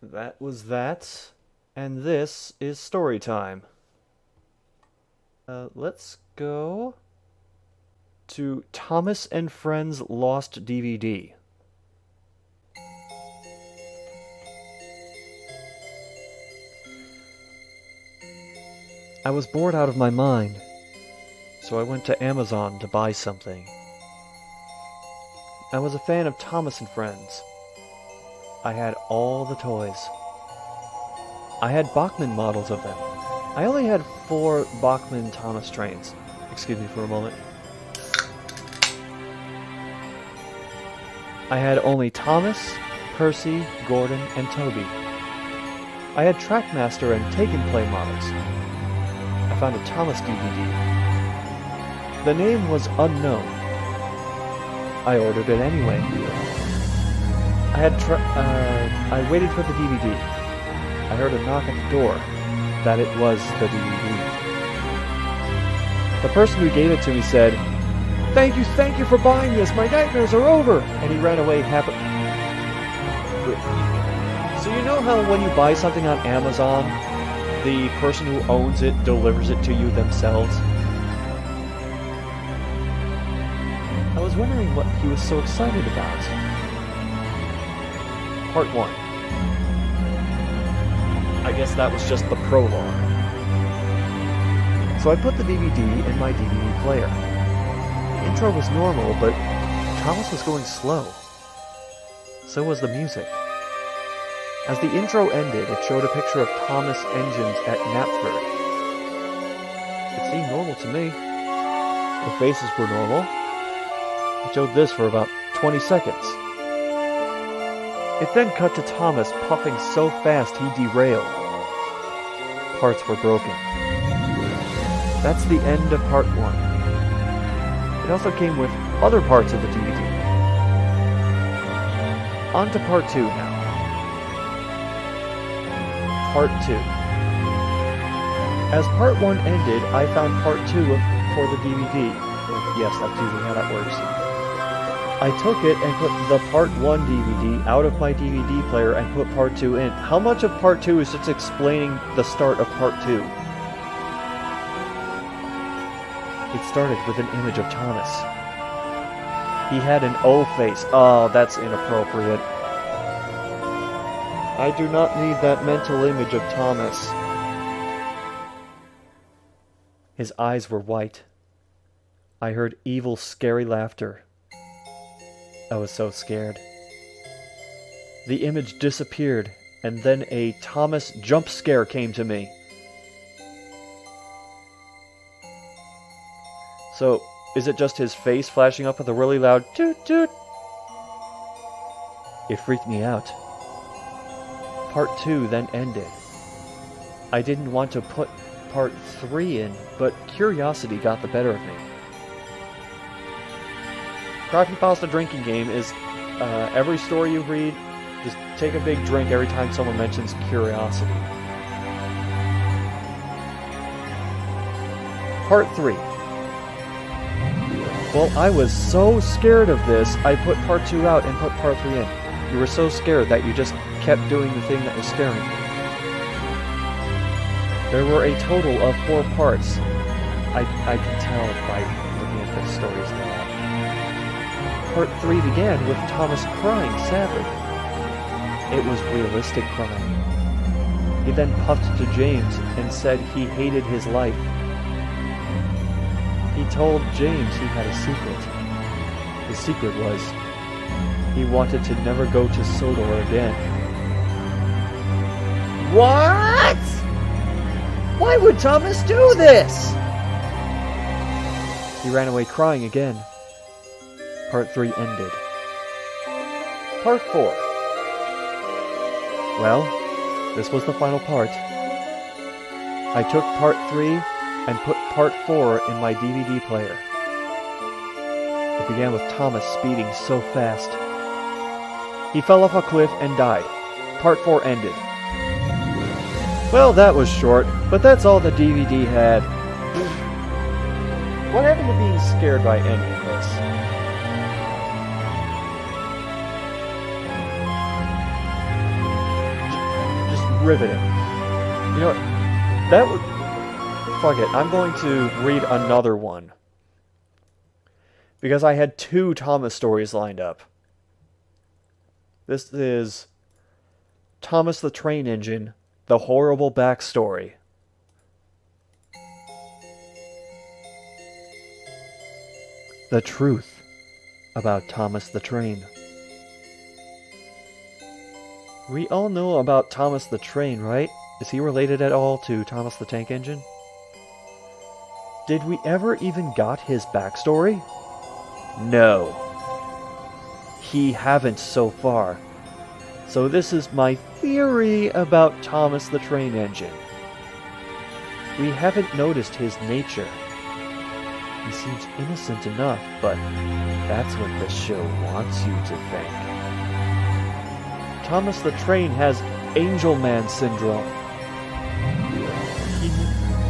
that was that. And this is story time. Let's go to Thomas and Friends Lost DVD. I was bored out of my mind, so I went to Amazon to buy something. I was a fan of Thomas and Friends. I had all the toys. I had Bachmann models of them. I only had 4 Bachmann Thomas trains. Excuse me for a moment. I had only Thomas, Percy, Gordon, and Toby. I had Trackmaster and Take and Play models. I found a Thomas DVD. The name was unknown. I ordered it anyway. I waited for the DVD. I heard a knock at the door. That it was the DVD. The person who gave it to me said, thank you for buying this. My nightmares are over." And he ran away happy. So you know how when you buy something on Amazon, the person who owns it delivers it to you themselves? I was wondering what he was so excited about. Part 1. I guess that was just the prologue. So I put the DVD in my DVD player. The intro was normal, but Thomas was going slow. So was the music. As the intro ended, it showed a picture of Thomas engines at Knapford. It seemed normal to me. The faces were normal. It showed this for about 20 seconds. It then cut to Thomas puffing so fast he derailed. Parts were broken. That's the end of part 1. It also came with other parts of the DVD. On to part 2 now. Part 2. As part 1 ended, I found part 2 for the DVD. Yes, that's usually how that works. I took it and put the part 1 DVD out of my DVD player and put part 2 in. How much of part 2 is just explaining the start of part 2? It started with an image of Thomas. He had an O face. Oh, that's inappropriate. I do not need that mental image of Thomas. His eyes were white. I heard evil, scary laughter. I was so scared. The image disappeared, and then a Thomas jump scare came to me. So, is it just his face flashing up with a really loud toot toot? It freaked me out. Part 2 then ended. I didn't want to put part 3 in, but curiosity got the better of me. Crappypasta drinking game is every story you read, just take a big drink every time someone mentions curiosity. Part 3. Well, I was so scared of this, I put part 2 out and put part 3 in. You were so scared that you just kept doing the thing that was scaring you. There were a total of 4 parts. I can tell by looking at the stories now. Part 3 began with Thomas crying sadly. It was realistic crying. He then puffed to James and said he hated his life. He told James he had a secret. His secret was he wanted to never go to Sodor again. What? Why would Thomas do this? He ran away crying again. Part 3 ended. Part 4. Well, this was the final part. I took part 3 and put part 4 in my DVD player. It began with Thomas speeding so fast. He fell off a cliff and died. Part 4 ended. Well, that was short, but that's all the DVD had. What happened to being scared by any of this? riveting. You know, that was... Fuck it, I'm going to read another one. Because I had 2 Thomas stories lined up. This is Thomas the Train Engine, The Horrible Backstory. The truth about Thomas the Train. We all know about Thomas the Train, right? Is he related at all to Thomas the Tank Engine? Did we ever even got his backstory? No. He haven't so far. So this is my theory about Thomas the Train Engine. We haven't noticed his nature. He seems innocent enough, but that's what the show wants you to think. Thomas the Train has Angel Man syndrome.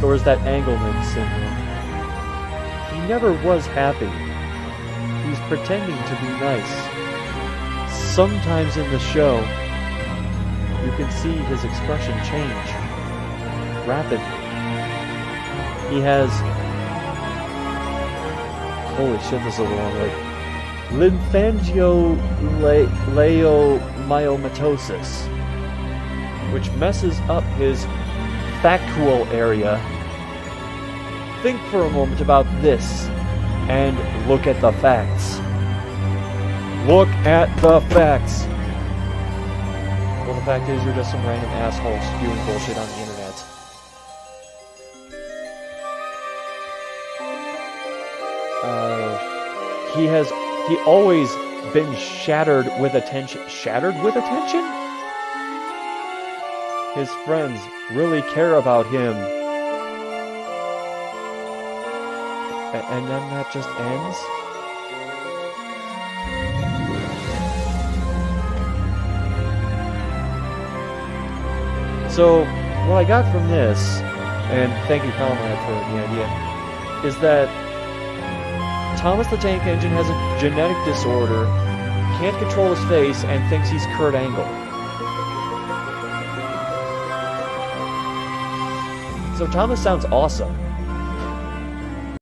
Or is that Engelman syndrome? He never was happy. He's pretending to be nice. Sometimes in the show, you can see his expression change rapidly. He has... Holy shit, this is a long word. Lymphangioliomyomatosis, which messes up his factual area. Think for a moment about this, and look at the facts. Look at the facts! Well, the fact is, you're just some random asshole spewing bullshit on the internet. He always been shattered with attention. Shattered with attention? His friends really care about him. And then that just ends? So, what I got from this, and thank you, Carlin, for the idea, is that Thomas the Tank Engine has a genetic disorder, can't control his face, and thinks he's Kurt Angle. So Thomas sounds awesome.